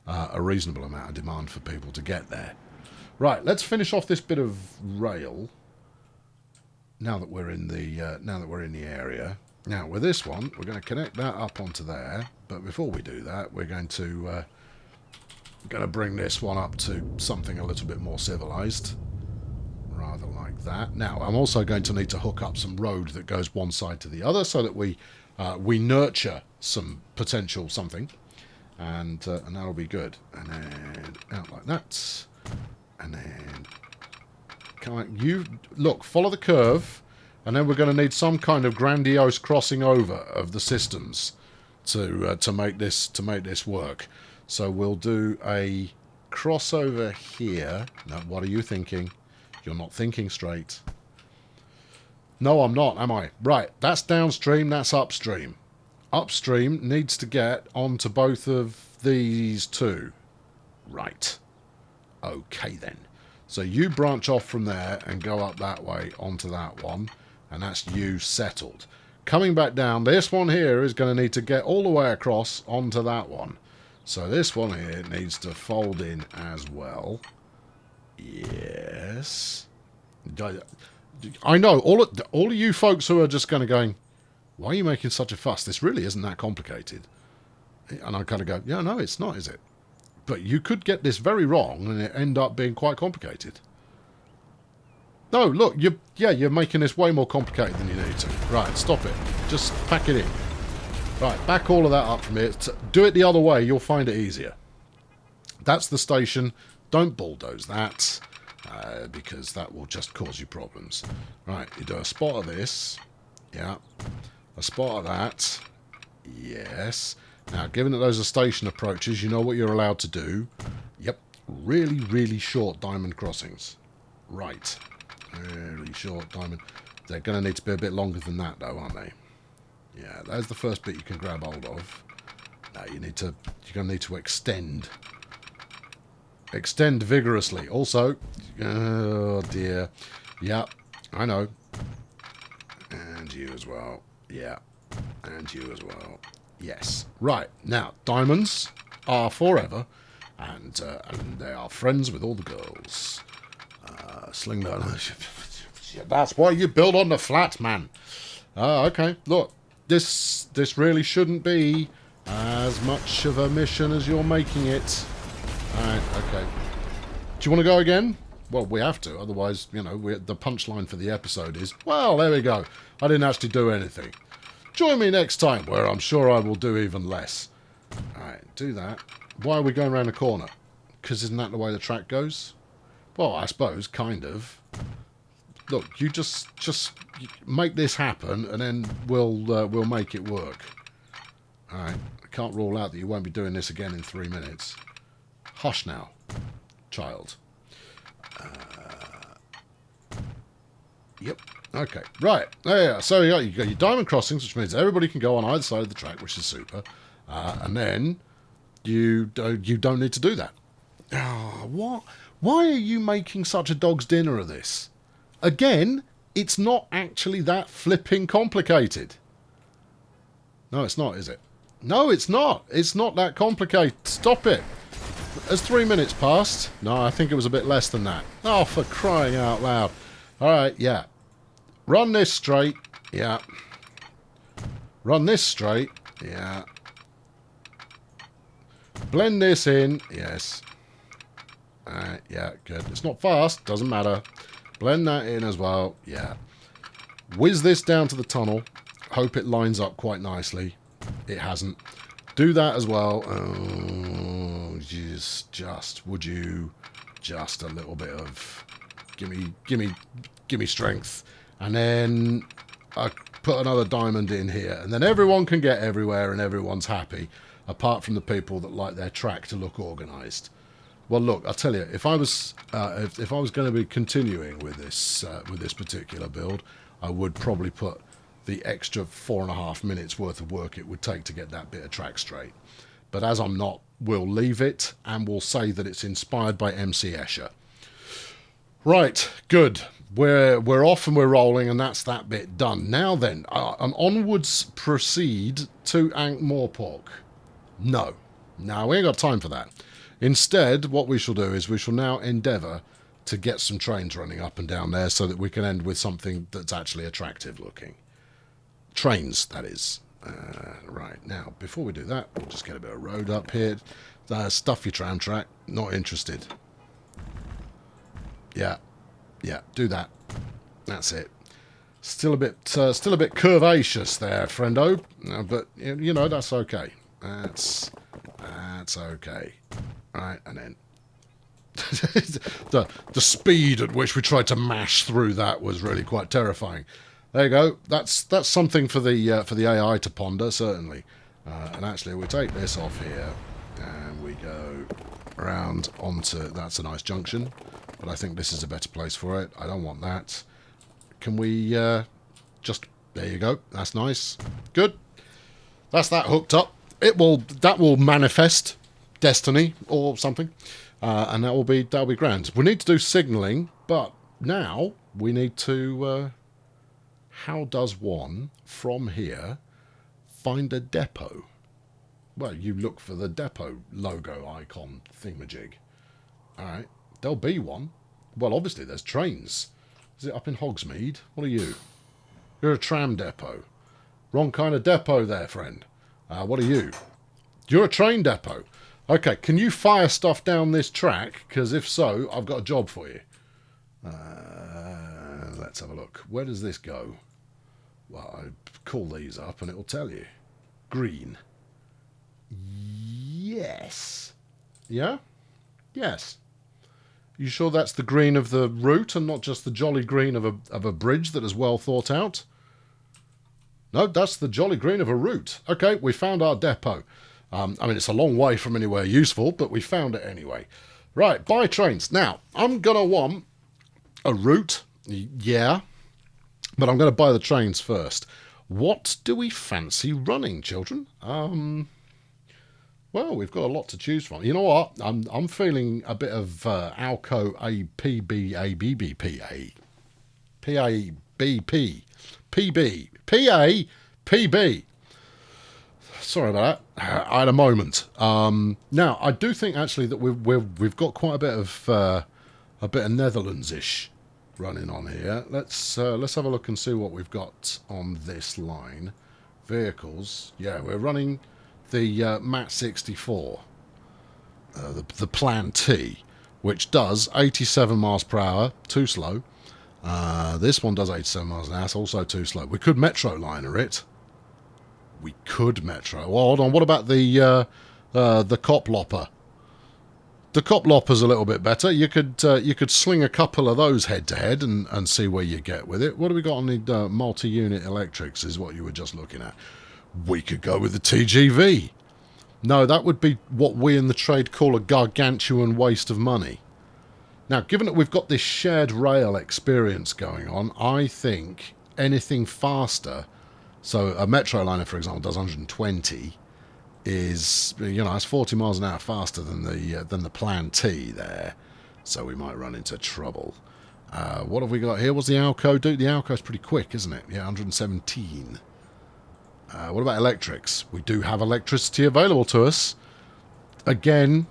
a reasonable amount of demand for people to get there. Right. Let's finish off this bit of rail. Now that we're in the area. Now with this one, we're going to connect that up onto there. But before we do that, we're going to bring this one up to something a little bit more civilized, rather like that. Now I'm also going to need to hook up some road that goes one side to the other, so that we nurture some potential something, and that'll be good. And then out like that, and then. You look, follow the curve, and then we're going to need some kind of grandiose crossing over of the systems to make this work. So we'll do a crossover here. Now, what are you thinking? You're not thinking straight. No, I'm not, am I? Right, that's downstream, that's upstream. Upstream needs to get onto both of these two. Right. Okay, then. So you branch off from there and go up that way onto that one, and that's you settled. Coming back down, this one here is going to need to get all the way across onto that one. So this one here needs to fold in as well. Yes. I know, all of you folks who are just going, why are you making such a fuss? This really isn't that complicated. And I kind of go, yeah, no, it's not, is it? But you could get this very wrong and it end up being quite complicated. No, look, you're making this way more complicated than you need to. Right, stop it. Just pack it in. Right, back all of that up from here. Do it the other way, you'll find it easier. That's the station. Don't bulldoze that, because that will just cause you problems. Right, you do a spot of this. Yeah. A spot of that. Yes. Now, given that those are station approaches, you know what you're allowed to do. Yep. Really, really short diamond crossings. Right. Really short diamond. They're going to need to be a bit longer than that, though, aren't they? Yeah, there's the first bit you can grab hold of. Now, you're going to need to extend. Extend vigorously. Also, oh dear. Yeah, I know. And you as well. Yeah. And you as well. Yes. Right. Now, diamonds are forever. And they are friends with all the girls. Sling that. That's why you build on the flat, man. Okay. Look. This really shouldn't be as much of a mission as you're making it. Alright, okay. Do you want to go again? Well, we have to. Otherwise, you know, the punchline for the episode is, well, there we go. I didn't actually do anything. Join me next time, where I'm sure I will do even less. Alright, do that. Why are we going around the corner? Because isn't that the way the track goes? Well, I suppose, kind of. Look, you just make this happen, and then we'll make it work. Alright, I can't rule out that you won't be doing this again in 3 minutes. Hush now, child. Yep. Okay. Right. There you are. So you got your diamond crossings, which means everybody can go on either side of the track, which is super. And then you don't need to do that. Oh, what? Why are you making such a dog's dinner of this? Again, it's not actually that flipping complicated. No, it's not, is it? No, it's not. It's not that complicated. Stop it. Has 3 minutes passed? No, I think it was a bit less than that. Oh, for crying out loud. Alright, yeah. Run this straight. Yeah. Run this straight. Yeah. Blend this in. Yes. Alright, yeah, good. It's not fast. Doesn't matter. Blend that in as well. Yeah. Whiz this down to the tunnel. Hope it lines up quite nicely. It hasn't. Do that as well. Oh, just would you just a little bit of give me strength, and then I put another diamond in here, and then everyone can get everywhere and everyone's happy, apart from the people that like their track to look organised. Well, look, I'll tell you, if I was going to be continuing with this particular build, I would probably put the extra 4.5 minutes worth of work it would take to get that bit of track straight. But as I'm not, we'll leave it, and we'll say that it's inspired by MC Escher. Right, good. We're off and we're rolling, and that's that bit done. Now then, onwards proceed to Ankh-Morpork. No, we ain't got time for that. Instead, what we shall do is we shall now endeavour to get some trains running up and down there so that we can end with something that's actually attractive looking. Trains, that is. Right, now, before we do that, we'll just get a bit of road up here. Stuff your tram track. Not interested. Yeah, do that. That's it. Still a bit curvaceous there, friendo. But, you know, that's okay. That's okay. Right, and then... the speed at which we tried to mash through that was really quite terrifying. There you go. That's something for the AI to ponder, certainly. And actually, we take this off here, and we go around onto... That's a nice junction, but I think this is a better place for it. I don't want that. Can we just... There you go. That's nice. Good. That's that hooked up. That will manifest destiny or something, and that'll be grand. We need to do signalling, but now we need to... how does one, from here, find a depot? Well, you look for the depot logo icon thingamajig. Alright, there'll be one. Well, obviously there's trains. Is it up in Hogsmeade? What are you? You're a tram depot. Wrong kind of depot there, friend. What are you? You're a train depot. Okay, can you fire stuff down this track? Because if so, I've got a job for you. let's have a look. Where does this go? Well, I call these up and it will tell you. Green. Yes. Yeah? Yes. You sure that's the green of the route and not just the jolly green of a bridge that is well thought out? No, that's the jolly green of a route. Okay, we found our depot. I mean, it's a long way from anywhere useful, but we found it anyway. Right, buy trains. Now, I'm going to want a route. Yeah. But I'm going to buy the trains first. What do we fancy running, children? Well, we've got a lot to choose from. You know what? I'm feeling a bit of Alco APBABBPA. PABP. PB. PAPB. Sorry about that. I had a moment. Now, I do think actually that we've got quite a bit of Netherlands-ish running on here. Let's have a look and see what we've got on this line. Vehicles. Yeah, we're running the MAT 64, the Plan T, which does 87 miles per hour, too slow. This one does 87 miles an hour, it's also too slow. We could metro liner it. We could metro. Well, hold on. What about the Koplopper? The Koplopper's a little bit better. You could sling a couple of those head to head and see where you get with it. What do we got on the multi-unit electrics? Is what you were just looking at. We could go with the TGV. No, that would be what we in the trade call a gargantuan waste of money. Now, given that we've got this shared rail experience going on, I think anything faster. So a Metroliner, for example, does 120. Is, you know, it's 40 miles an hour faster than the Plan T there. So we might run into trouble. What have we got here? What's the Alco do? The Alco's pretty quick, isn't it? Yeah, 117. What about electrics? We do have electricity available to us. Again,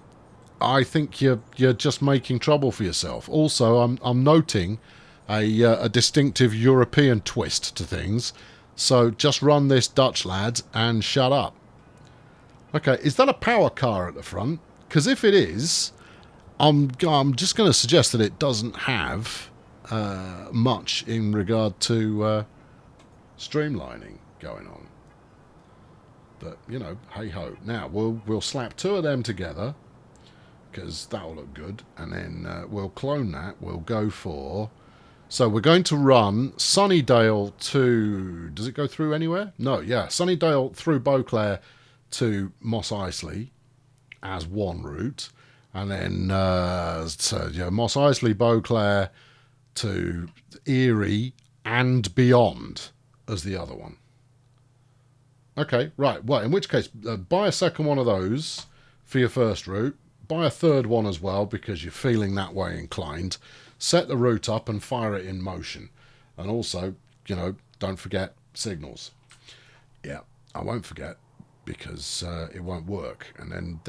I think you're just making trouble for yourself. Also, I'm noting a distinctive European twist to things. So just run this Dutch, lads, and shut up. Okay, is that a power car at the front? Because if it is, I'm just going to suggest that it doesn't have much in regard to streamlining going on. But, you know, hey-ho. Now, we'll slap two of them together, because that'll look good. And then we'll clone that. We'll go for... So we're going to run Sunnydale to... Does it go through anywhere? No, yeah. Sunnydale through Beauclair to Mos Eisley as one route. And then so, yeah, Mos Eisley, Beauclair to Erie and beyond as the other one. Okay, right. Well, in which case, buy a second one of those for your first route. Buy a third one as well because you're feeling that way inclined. Set the route up and fire it in motion. And also, you know, don't forget signals. Yeah, I won't forget because it won't work. And then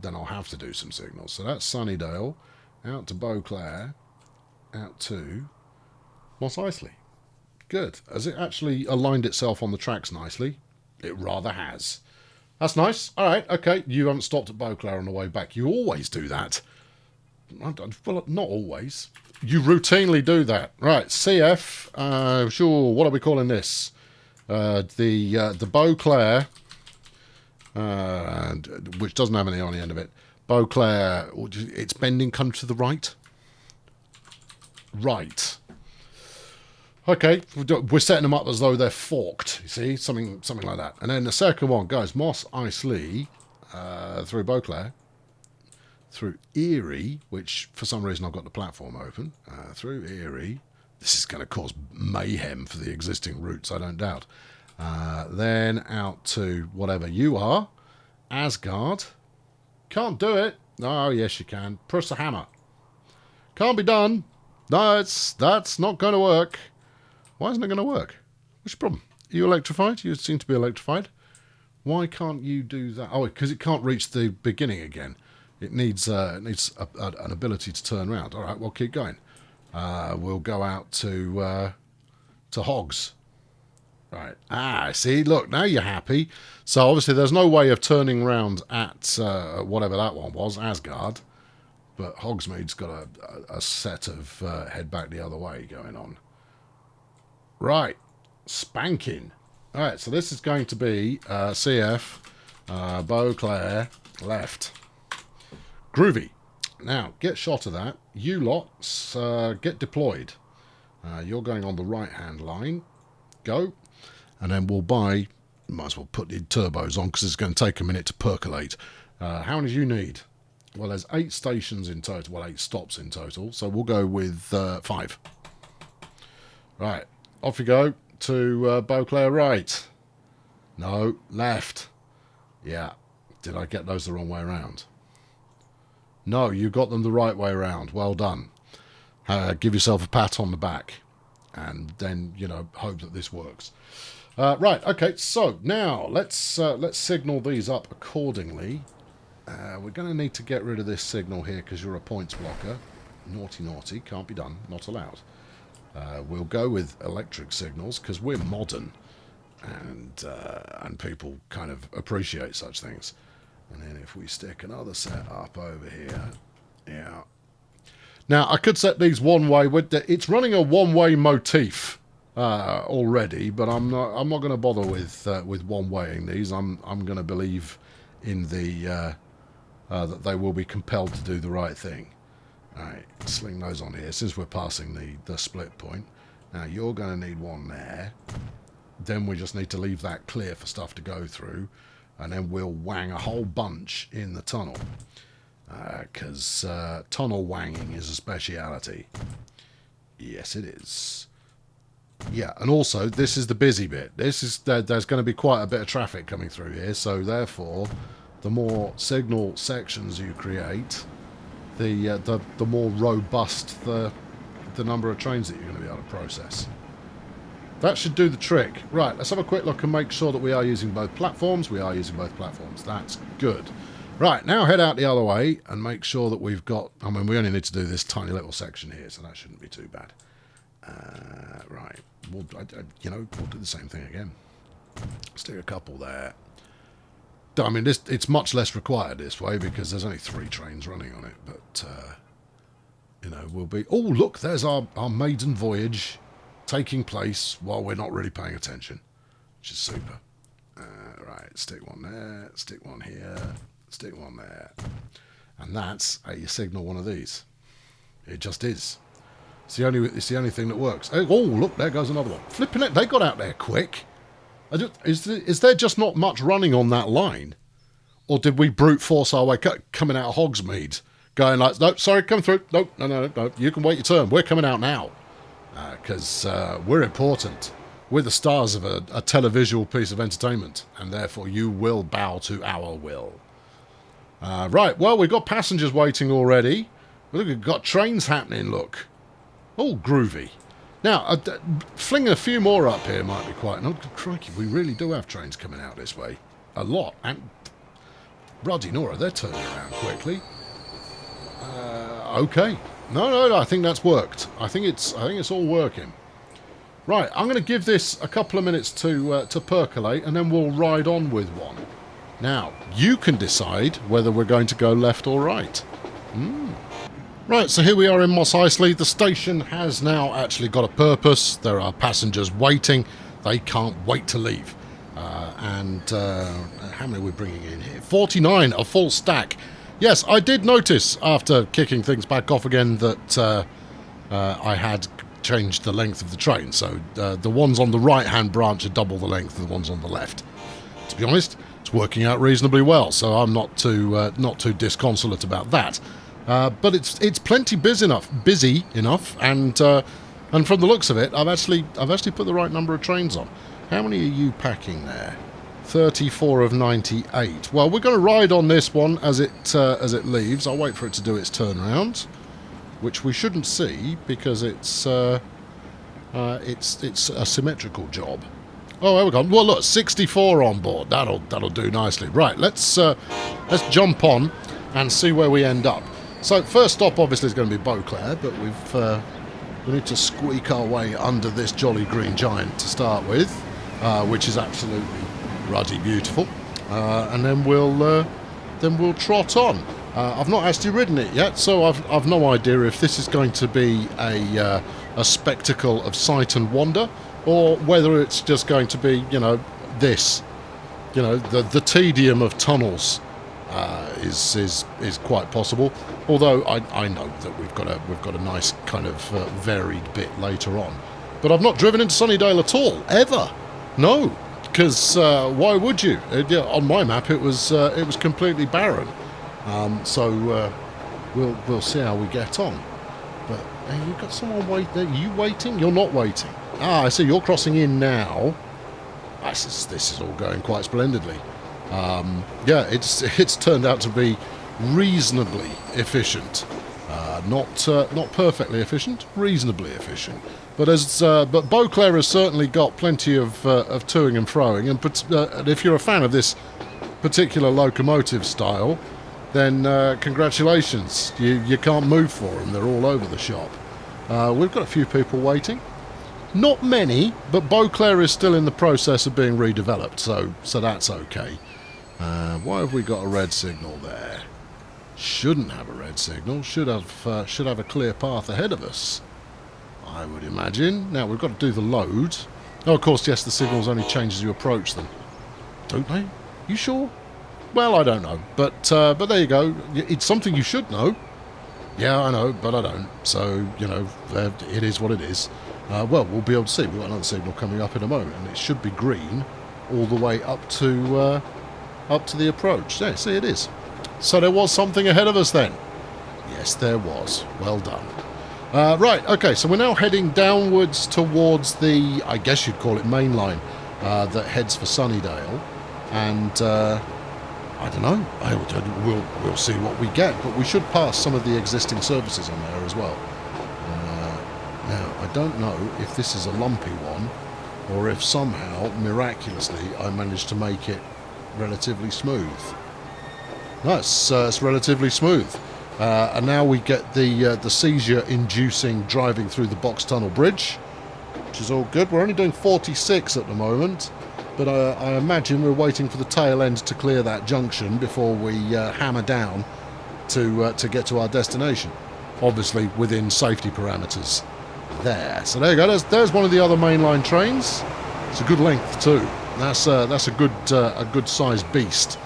I'll have to do some signals. So that's Sunnydale, out to Beauclair, out to Mos Eisley. Good. Has it actually aligned itself on the tracks nicely? It rather has. That's nice. All right, okay. You haven't stopped at Beauclair on the way back. You always do that. Well, not always. You routinely do that. Right, CF. Sure, what are we calling this? The Beauclair, which doesn't have any on the end of it. Beauclair, it's bending, come to the right. Right. Okay, we're setting them up as though they're forked, you see, something like that. And then the second one goes Mos Eisley through Beauclair, through Erie, which for some reason I've got the platform open, through Erie. This is going to cause mayhem for the existing routes, I don't doubt. Then out to whatever you are, Asgard. Can't do it. Oh, yes you can. Press the hammer. Can't be done. No, that's not going to work. Why isn't it going to work? What's your problem? Are you electrified? You seem to be electrified. Why can't you do that? Oh, because it can't reach the beginning again. It needs an ability to turn around. All right, well, keep going. We'll go out to Hogs. Right. Ah, see, look, now you're happy. So obviously there's no way of turning around at whatever that one was, Asgard. But Hogsmeade's got a set of head back the other way going on. Right. Spanking. All right, so this is going to be CF, Beauclair, left. Groovy. Now, get shot of that. You lots get deployed. You're going on the right-hand line. Go. And then we'll buy... Might as well put the turbos on because it's going to take a minute to percolate. How many do you need? Well, there's 8 stations in total. Well, 8 stops in total. So we'll go with 5. Right. Off you go to Beauclair right. No, left. Yeah. Did I get those the wrong way around? No, you got them the right way around. Well done. Give yourself a pat on the back. And then, you know, hope that this works. Right, okay, so now let's signal these up accordingly. We're going to need to get rid of this signal here because you're a points blocker. Naughty, naughty, can't be done, not allowed. We'll go with electric signals because we're modern and people kind of appreciate such things. And then if we stick another set up over here, yeah. Now, I could set these one-way. It's running a one-way motif already, but I'm not going to bother with one-waying these. I'm going to believe in the that they will be compelled to do the right thing. All right, sling those on here since we're passing the split point. Now, you're going to need one there. Then we just need to leave that clear for stuff to go through, and then we'll wang a whole bunch in the tunnel. Because tunnel wanging is a speciality. Yes, it is. Yeah, and also, this is the busy bit. There's going to be quite a bit of traffic coming through here, so therefore, the more signal sections you create, the more robust the number of trains that you're going to be able to process. That should do the trick. Right, let's have a quick look and make sure that we are using both platforms. We are using both platforms. That's good. Right, now head out the other way and make sure that we've got... I mean, we only need to do this tiny little section here, so that shouldn't be too bad. Right, we'll do the same thing again. Stick a couple there. I mean, it's much less required this way because there's only 3 trains running on it, but, you know, we'll be... Oh, look, there's our maiden voyage taking place while we're not really paying attention, which is super. Right, stick one there, stick one here... Stick one there. And that's how you signal one of these. It just is. It's the only thing that works. Oh, look, there goes another one. Flipping it, they got out there quick. Is there just not much running on that line? Or did we brute force our way coming out of Hogsmeade? Going like, no, sorry, come through. No, you can wait your turn. We're coming out now. Because we're important. We're the stars of a televisual piece of entertainment. And therefore you will bow to our will. Right, well, we've got passengers waiting already. Look, we've got trains happening, look. All groovy. Now, flinging a few more up here might be quite... No, crikey, we really do have trains coming out this way. A lot. And, Ruddy Nora, they're turning around quickly. Okay. No, I think that's worked. I think it's all working. Right, I'm going to give this a couple of minutes to percolate, and then we'll ride on with one. Now, you can decide whether we're going to go left or right. Right, so here we are in Mos Eisley. The station has now actually got a purpose. There are passengers waiting. They can't wait to leave. How many are we bringing in here? 49, a full stack. Yes, I did notice after kicking things back off again that I had changed the length of the train. So the ones on the right-hand branch are double the length of the ones on the left. To be honest, it's working out reasonably well, so I'm not too disconsolate about that. But it's plenty busy enough, and from the looks of it, I've actually put the right number of trains on. How many are you packing there? 34 of 98. Well, we're going to ride on this one as it leaves. I'll wait for it to do its turnaround, which we shouldn't see because it's a symmetrical job. Oh, there we go. Well, look, 64 on board. That'll do nicely. Right, let's jump on and see where we end up. So first stop obviously is going to be Beauclair, but we need to squeak our way under this jolly green giant to start with, which is absolutely ruddy beautiful, and then we'll trot on. I've not actually ridden it yet, so I've no idea if this is going to be a spectacle of sight and wonder, or whether it's just going to be, this. The tedium of tunnels is quite possible. Although I know that we've got a nice kind of varied bit later on. But I've not driven into Sunnydale at all, ever. No, because why would you? On my map, it was completely barren. So we'll see how we get on. But hey, you've got someone waiting. Are you waiting? You're not waiting. Ah, I see. You're crossing in now. This is all going quite splendidly. Yeah, it's turned out to be reasonably efficient. Not perfectly efficient, reasonably efficient. But Beauclair has certainly got plenty of toing and froing, and if you're a fan of this particular locomotive style, then congratulations. You can't move for them. They're all over the shop. We've got a few people waiting. Not many, but Beauclair is still in the process of being redeveloped, so that's okay. Why have we got a red signal there? Shouldn't have a red signal. Should have a clear path ahead of us, I would imagine. Now we've got to do the load. Oh, of course, yes, the signals only change as you approach them, don't they? You sure? Well, I don't know, but there you go. It's something you should know. Yeah, I know, but I don't. So it is what it is. Well, we'll be able to see. We've got another signal coming up in a moment, and it should be green all the way up to the approach. Yeah, see, it is. So there was something ahead of us then. Yes, there was. Well done. Right, okay, so we're now heading downwards towards the, I guess you'd call it main line, that heads for Sunnydale. And I don't know. We'll see what we get, but we should pass some of the existing services on there as well. Now, I don't know if this is a lumpy one, or if somehow, miraculously, I managed to make it relatively smooth. No, it's relatively smooth. And now we get the seizure-inducing driving through the box tunnel bridge, which is all good. We're only doing 46 at the moment, but I imagine we're waiting for the tail end to clear that junction before we hammer down to get to our destination. Obviously, within safety parameters. There. So there you go. There's one of the other mainline trains. It's a good length too. That's a good sized beast.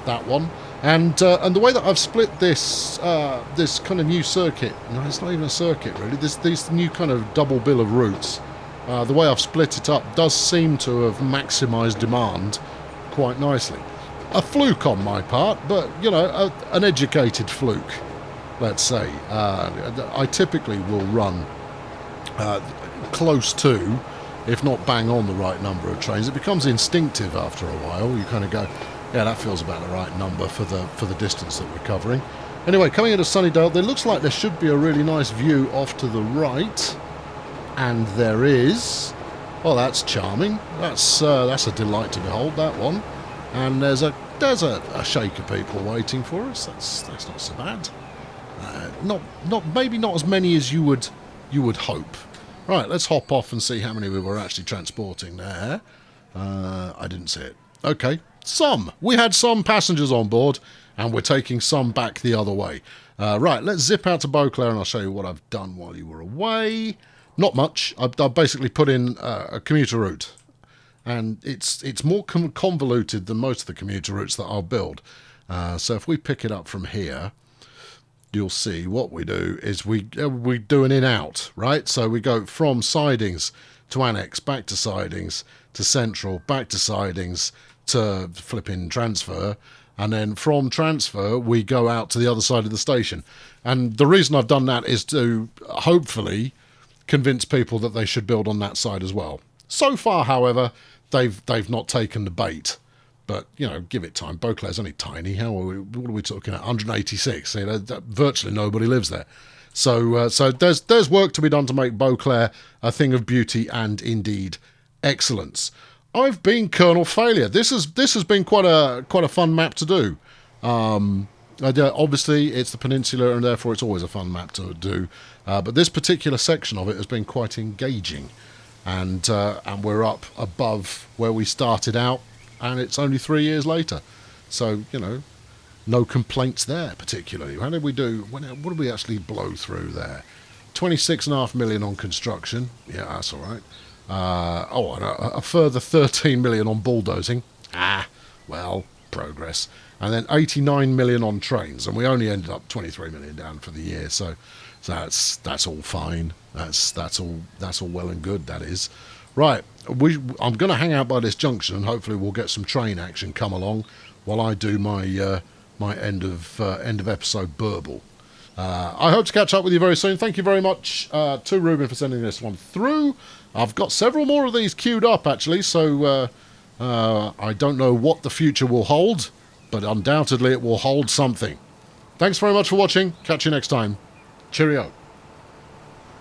That one. And the way that I've split this kind of new circuit, no, it's not even a circuit really. This new kind of double bill of routes. The way I've split it up does seem to have maximised demand quite nicely. A fluke on my part, but an educated fluke, let's say. I typically will run close to, if not bang on, the right number of trains. It becomes instinctive after a while. You kind of go, yeah, that feels about the right number for the distance that we're covering. Anyway, coming into Sunnydale, there looks like there should be a really nice view off to the right, and there is. Well, that's charming. That's a delight to behold, that one. And there's a shake of people waiting for us. That's not so bad. Maybe not as many as you would hope. Right, let's hop off and see how many we were actually transporting there. I didn't see it. Okay, we had some passengers on board, and we're taking some back the other way. Right, let's zip out to Beauclair, and I'll show you what I've done while you were away. Not much. I've basically put in a commuter route, and it's more convoluted than most of the commuter routes that I'll build. So if we pick it up from here, you'll see what we do is we do an in-out, right? So we go from sidings to annex, back to sidings, to central, back to sidings, to flipping transfer, and then from transfer we go out to the other side of the station. And the reason I've done that is to hopefully convince people that they should build on that side as well. So far, however, they've not taken the bait. But, give it time. Beauclair's only tiny. What are we talking about? 186. Virtually nobody lives there. So there's work to be done to make Beauclair a thing of beauty and indeed excellence. I've been Colonel Failure. This has been quite a fun map to do. Obviously, it's the Peninsula, and therefore it's always a fun map to do. But this particular section of it has been quite engaging, and we're up above where we started out. And it's only 3 years later. So, no complaints there particularly. How did we do? What did we actually blow through there? 26.5 million on construction. Yeah, that's all right. And a further 13 million on bulldozing. Well, progress. And then 89 million on trains, and we only ended up 23 million down for the year. So that's all fine. That's all well and good. That is right. I'm going to hang out by this junction, and hopefully we'll get some train action come along while I do my my end of episode burble. I hope to catch up with you very soon. Thank you very much to Ruben for sending this one through. I've got several more of these queued up, actually, so I don't know what the future will hold, but undoubtedly it will hold something. Thanks very much for watching. Catch you next time. Cheerio.